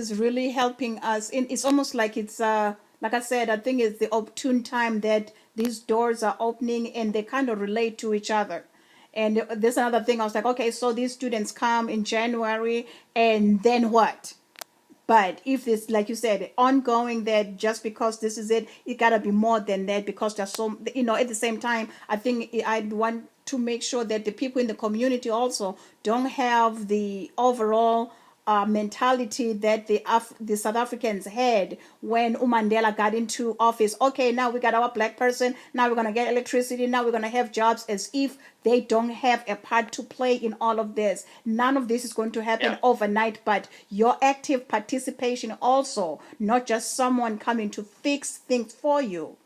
is really helping us. It's almost like it's like I said, I think it's the opportune time that these doors are opening and they kind of relate to each other. And there's another thing. I was like, okay, so these students come in January, and then what? But if it's like you said, ongoing, that just because this is it, it gotta be more than that, because there's so, at the same time, I think I want to make sure that the people in the community also don't have the overall mentality that the South Africans had when Umandela got into office. Okay, now we got our black person. Now we're gonna get electricity. Now we're gonna have jobs, as if they don't have a part to play in all of this. None of this is going to happen overnight, but your active participation also, not just someone coming to fix things for you,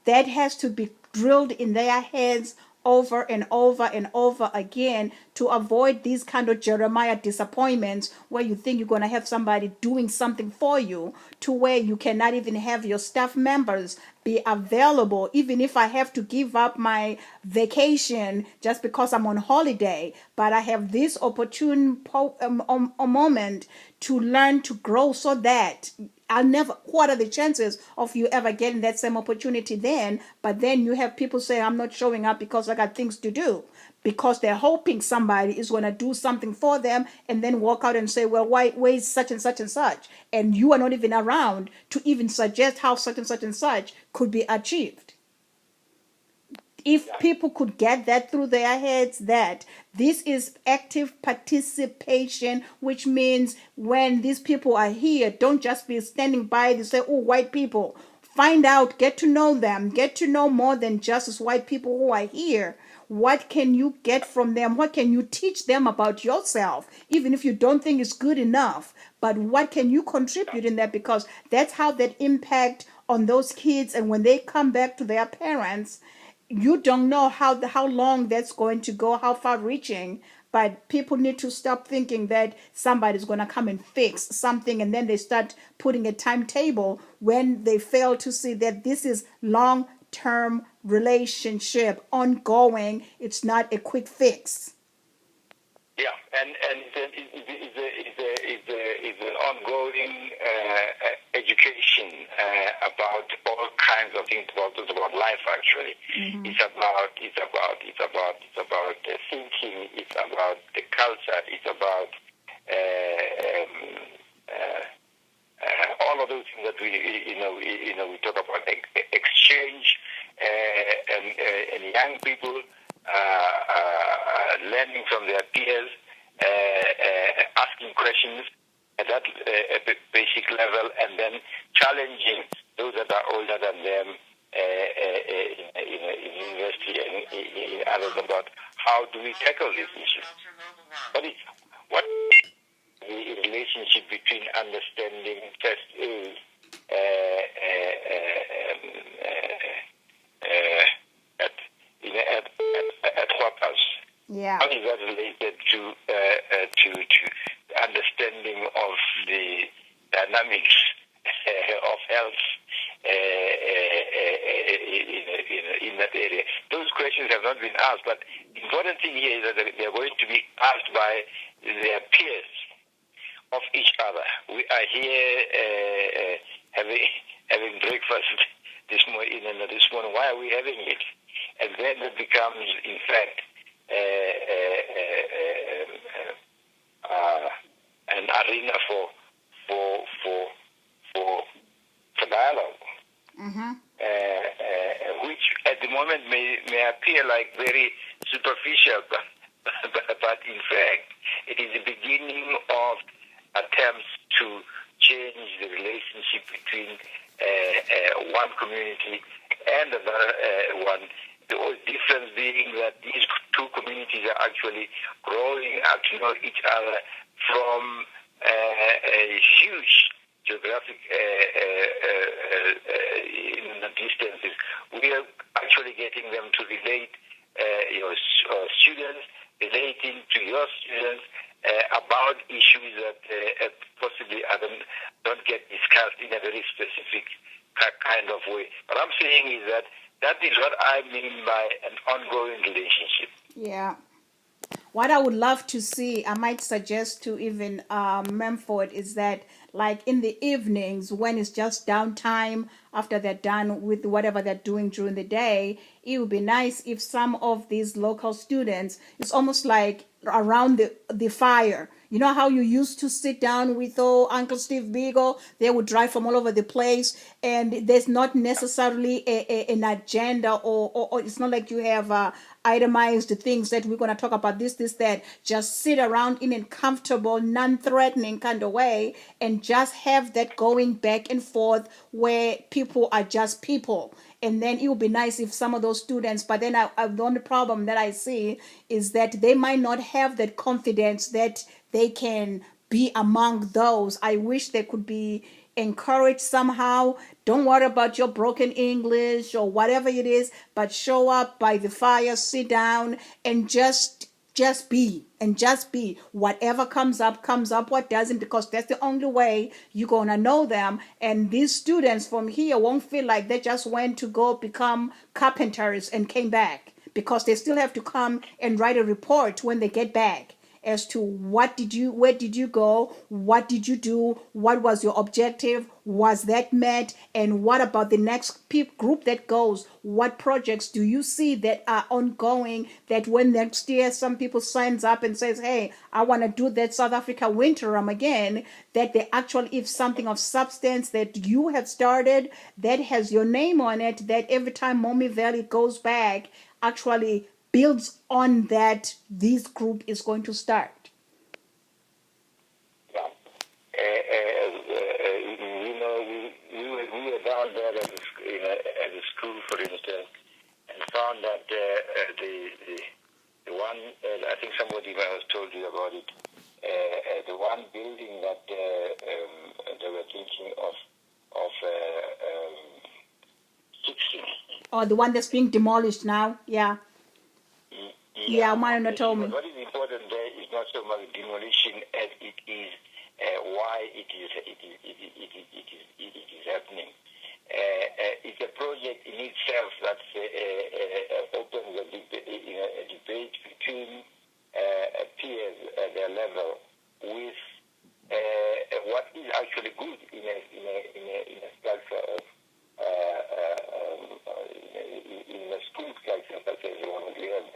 that has to be drilled in their heads over and over and over again, to avoid these kind of Jeremiah disappointments where you think you're going to have somebody doing something for you, to where you cannot even have your staff members be available, even if I have to give up my vacation just because I'm on holiday. But I have this opportune moment to learn to grow, so that I'll never, what are the chances of you ever getting that same opportunity then? But then you have people say, I'm not showing up because I got things to do, because they're hoping somebody is going to do something for them, and then walk out and say, well, why is such and such and such? And you are not even around to even suggest how such and such could be achieved. If people could get that through their heads, that this is active participation, which means when these people are here, don't just be standing by and say, oh, white people. Find out, get to know them, get to know more than just as white people who are here. What can you get from them? What can you teach them about yourself, even if you don't think it's good enough? But what can you contribute in that? Because that's how that impact on those kids, and when they come back to their parents, you don't know how long that's going to go, how far reaching. But people need to stop thinking that somebody's going to come and fix something, and then they start putting a timetable when they fail to see that this is long term relationship, ongoing. It's not a quick fix. Yeah, and it's an ongoing education about all kinds of things about life. Actually, it's about thinking. It's about the culture. It's about all of those things that we talk about exchange and young people. Learning from their peers, asking questions at that basic level, and then challenging those that are older than them in university and in others about how do we tackle these issues. What the relationship between understanding first is at Huapas. Yeah. How is that related to understanding of the dynamics of health in that area? Those questions have not been asked, but the important thing here is that they are going to be asked by their peers of each other. We are here having breakfast this morning. Why are we having it? And then it becomes, in fact, an arena for dialogue, which at the moment may appear like very superficial, but in fact it is the beginning of attempts to change the relationship between one community and another one. The only difference being that these two communities are actually growing up to know each other from a huge geographic distances. We are actually getting them to relate, your students relating to your students about issues that possibly don't get discussed in a very specific kind of way. What I'm saying is that is what I mean by an ongoing relationship. Yeah. What I would love to see, I might suggest to even Memford, is that like in the evenings when it's just downtime after they're done with whatever they're doing during the day, it would be nice if some of these local students, it's almost like around the fire. You know how you used to sit down with Uncle Steve Beagle? They would drive from all over the place, and there's not necessarily an agenda, or it's not like you have itemized things that we're going to talk about this, that. Just sit around in a comfortable, non-threatening kind of way and just have that going back and forth where people are just people. And then it would be nice if some of those students, but then the only problem that I see is that they might not have that confidence that they can be among those. I wish they could be encouraged somehow. Don't worry about your broken English or whatever it is, but show up by the fire, sit down, and just be. Whatever comes up, what doesn't, because that's the only way you're gonna know them. And these students from here won't feel like they just went to go become carpenters and came back, because they still have to come and write a report when they get back as to where did you go, what did you do, what was your objective, was that met, and what about the next group that goes, what projects do you see that are ongoing, that when next year some people signs up and says, hey, I want to do that South Africa winter again, that they actually, if something of substance that you have started that has your name on it, that every time Mommy Valley goes back actually builds on that this group is going to start. Yeah. We were down there at the school, for instance, and found that the one, I think somebody might have told you about it, the one building that they were thinking of fixing. Oh, the one that's being demolished now? Yeah. Yeah, Marina told me. What is important there is not so much demolition as it is why it is happening. It's a project in itself that opens a debate between peers at their level with what is actually good in a structure of in a school structure such as the one we have.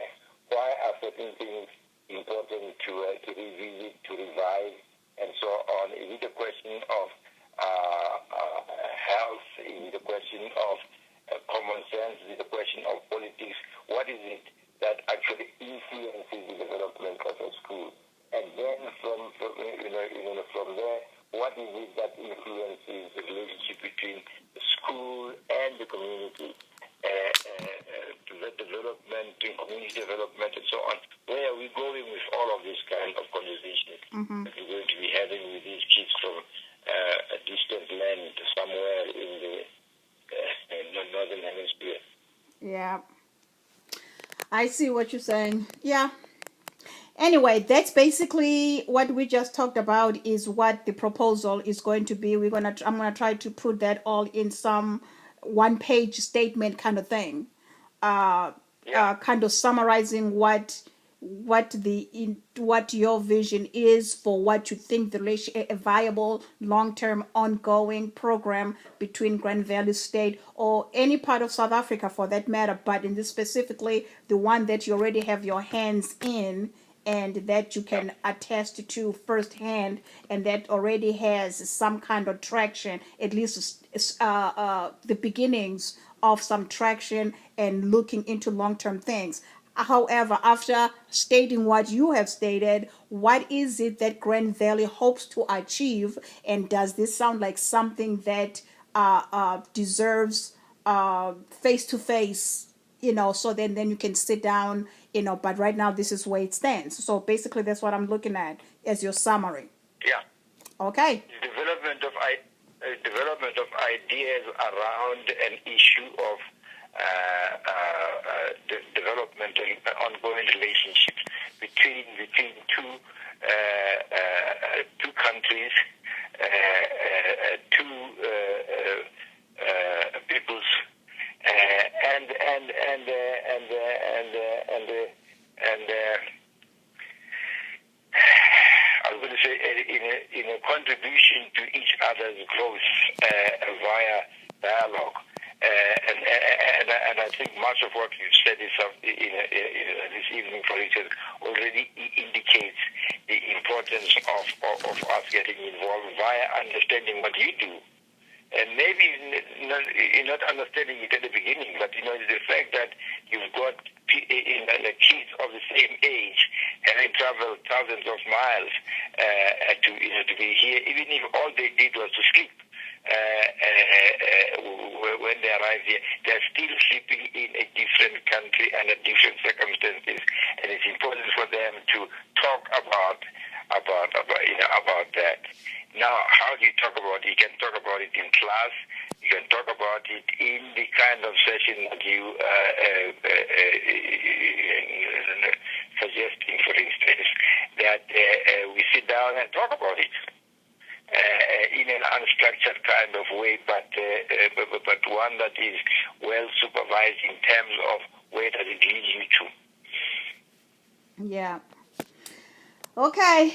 Why are certain things important to revisit, to revise, and so on? Is it a question of health? Is it a question of common sense? Is it a question of politics? What is it that actually influences the development of a school? And then from there, what is it that influences the relationship between the school and the community? Development, community development, and so on. Where are we going with all of this kind of conversations that we're going to be having with these kids from a distant land somewhere in the northern hemisphere? Yeah. I see what you're saying. Yeah. Anyway, that's basically what we just talked about, is what the proposal is going to be. I'm gonna try to put that all in some one-page statement kind of thing. Kind of summarizing what your vision is for what you think a viable long-term ongoing program between Grand Valley State or any part of South Africa for that matter, but in this specifically the one that you already have your hands in and that you can attest to firsthand, and that already has some kind of traction, at least the beginnings of some traction and looking into long-term things. However, after stating what you have stated, what is it that Grand Valley hopes to achieve? And does this sound like something that deserves face-to-face, so then you can sit down, but right now this is where it stands. So basically that's what I'm looking at as your summary. Yeah. Okay. Development of ideas around an issue of development and ongoing relationships between two countries, two peoples, and others' growth via dialogue. And I think much of what you've said is this evening, for instance, already indicates the importance of us getting involved via understanding what you do. And maybe not understanding it at the beginning, but the fact that you've got kids of the same age having traveled thousands of miles to be here, even if all they did was to sleep. When they arrive here, they're still sleeping in a different country under different circumstances, and it's important for them to talk about that. Now, how do you talk about it? You can talk about it in class. You can talk about it in the kind of session that you suggesting, for instance, that we sit down and talk about it. In an unstructured kind of way, but one that is well supervised in terms of where does it lead you to. Yeah. Okay.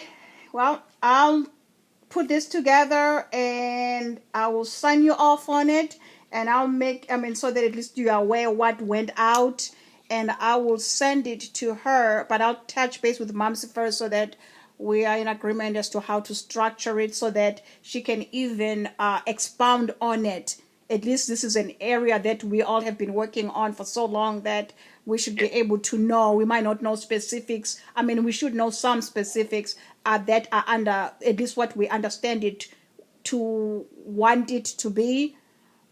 Well, I'll put this together and I will sign you off on it, and I'll so that at least you are aware what went out, and I will send it to her, but I'll touch base with Momsy first so that we are in agreement as to how to structure it so that she can even expound on it. At least this is an area that we all have been working on for so long that we should be able to know. We might not know specifics. We should know some specifics that are under at least what we understand it to want it to be.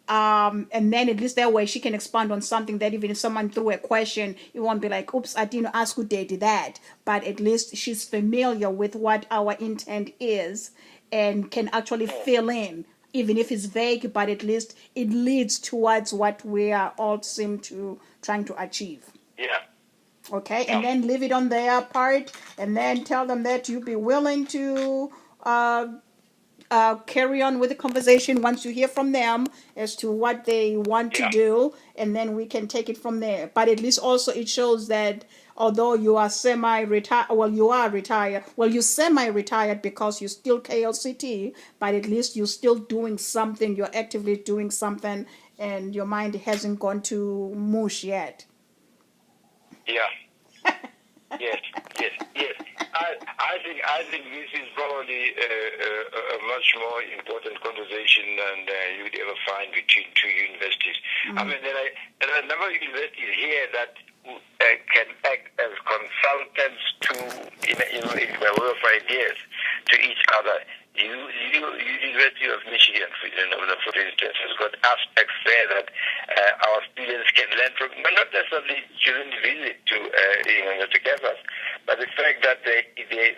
And then at least that way she can expand on something that even if someone threw a question, it won't be like, oops, I didn't ask who did that. But at least she's familiar with what our intent is and can actually fill in, even if it's vague, but at least it leads towards what we are all seem to trying to achieve. Yeah. Okay, and then leave it on their part, and then tell them that you'd be willing to carry on with the conversation once you hear from them as to what they want to do, and then we can take it from there. But at least also it shows that although you are semi-retired, you're semi-retired because you're still KLCT, but at least you're still doing something, you're actively doing something, and your mind hasn't gone to mush yet. Yeah. Yes. I think this is probably a much more important conversation than you'd ever find between two universities. Mm-hmm. There are a number of universities here that can act as consultants to, by way of ideas to each other. University of Michigan, for instance, has got aspects there that our students can learn from, not necessarily during the visit to campus, but the fact that it is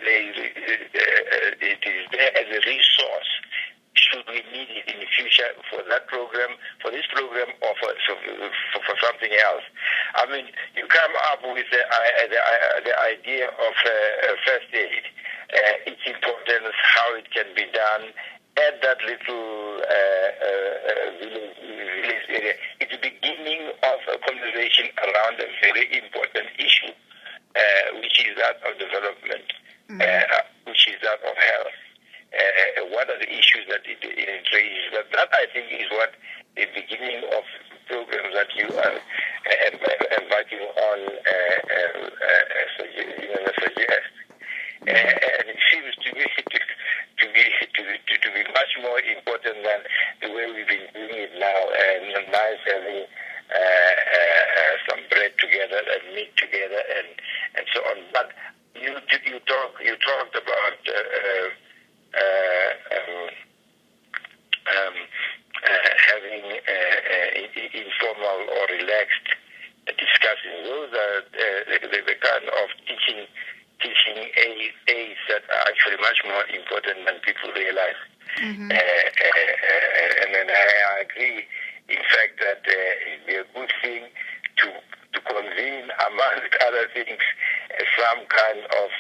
there as a resource should we need it in the future for that program, for this program, or for something else. You come up with the idea of first aid. Its importance, how it can be done at that little village area. It's the beginning of a conversation around a very important issue, which is that of development, which is that of health. What are the issues that it raises? But that, I think, is what the beginning of programs that you are embarking on suggest. And it seems to me to be much more important than the way we've been doing it now. And nice having some bread together and meat together and so on. But you talked about having informal or relaxed discussions. Those are the kind of teaching aids that are actually much more important than people realize. Mm-hmm. And then I agree, in fact, that it'd be a good thing to convene, amongst other things, some kind of